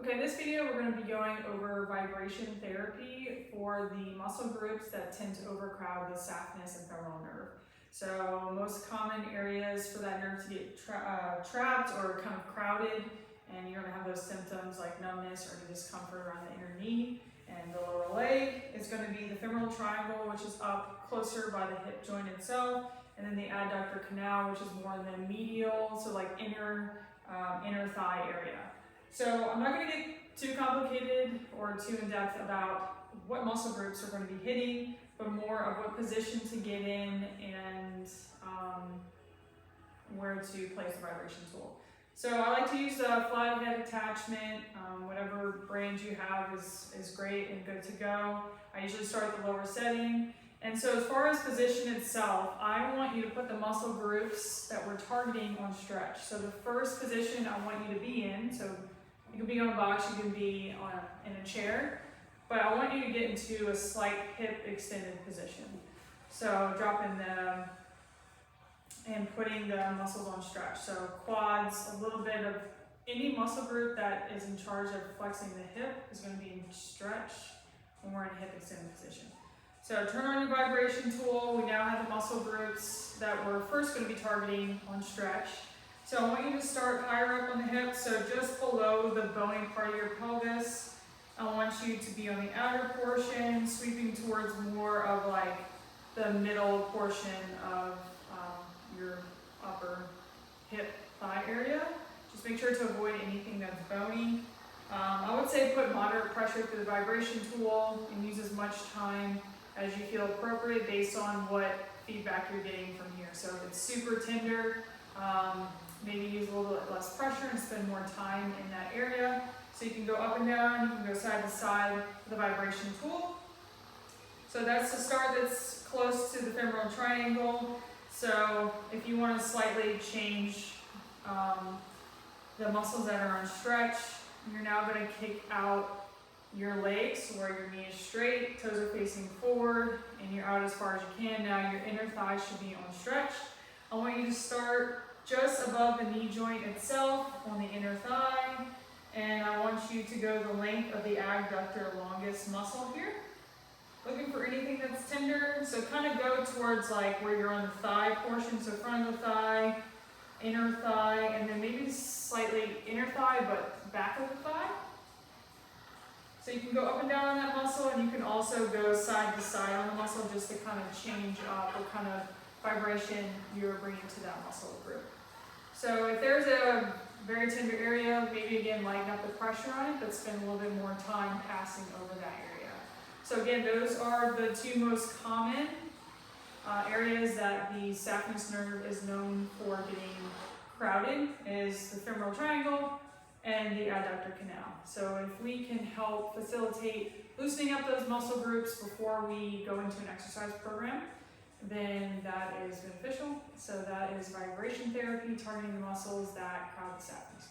Okay, in this video we're going to be going over vibration therapy for the muscle groups that tend to overcrowd the saphenous and femoral nerve. So most common areas for that nerve to get trapped or kind of crowded, and you're going to have those symptoms like numbness or discomfort around the inner knee and the lower leg. It's going to be the femoral triangle, which is up closer by the hip joint itself, and then the adductor canal, which is more in the medial, so like inner thigh area. So I'm not going to get too complicated or too in depth about what muscle groups are going to be hitting, but more of what position to get in and where to place the vibration tool. So I like to use the flat head attachment. Whatever brand you have is great and good to go. I usually start at the lower setting. And so as far as position itself, I want you to put the muscle groups that we're targeting on stretch. So the first position I want you to be in, so you can be on a box, you can be in a chair, but I want you to get into a slight hip extended position. So dropping them and putting the muscles on stretch. So quads, a little bit of any muscle group that is in charge of flexing the hip is going to be in stretch when we're in a hip extended position. So turn on your vibration tool. We now have the muscle groups that we're first going to be targeting on stretch. So I want you to start higher up on the hip, so just below the bony part of your pelvis. I want you to be on the outer portion, sweeping towards more of like the middle portion of your upper hip thigh area. Just make sure to avoid anything that's bony. I would say put moderate pressure through the vibration tool and use as much time as you feel appropriate based on what feedback you're getting from here. So if it's super tender, maybe use a little bit less pressure and spend more time in that area. So you can go up and down, you can go side to side with the vibration tool. So that's the start that's close to the femoral triangle. So if you want to slightly change the muscles that are on stretch, you're now going to kick out your legs where your knee is straight, toes are facing forward, and you're out as far as you can. Now your inner thigh should be on stretch. I want you to start just above the knee joint itself on the inner thigh, and I want you to go the length of the adductor longest muscle here. Looking for anything that's tender, so kind of go towards like where you're on the thigh portion, so front of the thigh, inner thigh, and then maybe slightly inner thigh, but back of the thigh. So you can go up and down on that muscle, and you can also go side to side on the muscle just to kind of change up what kind of vibration you're bringing to that muscle group. So if there's a very tender area, maybe again lighten up the pressure on it, but spend a little bit more time passing over that area. So again, those are the two most common areas that the saphenous nerve is known for getting crowded, is the femoral triangle and the adductor canal. So if we can help facilitate loosening up those muscle groups before we go into an exercise program, then that is beneficial. So that is vibration therapy, targeting the muscles that crowd the saphenous.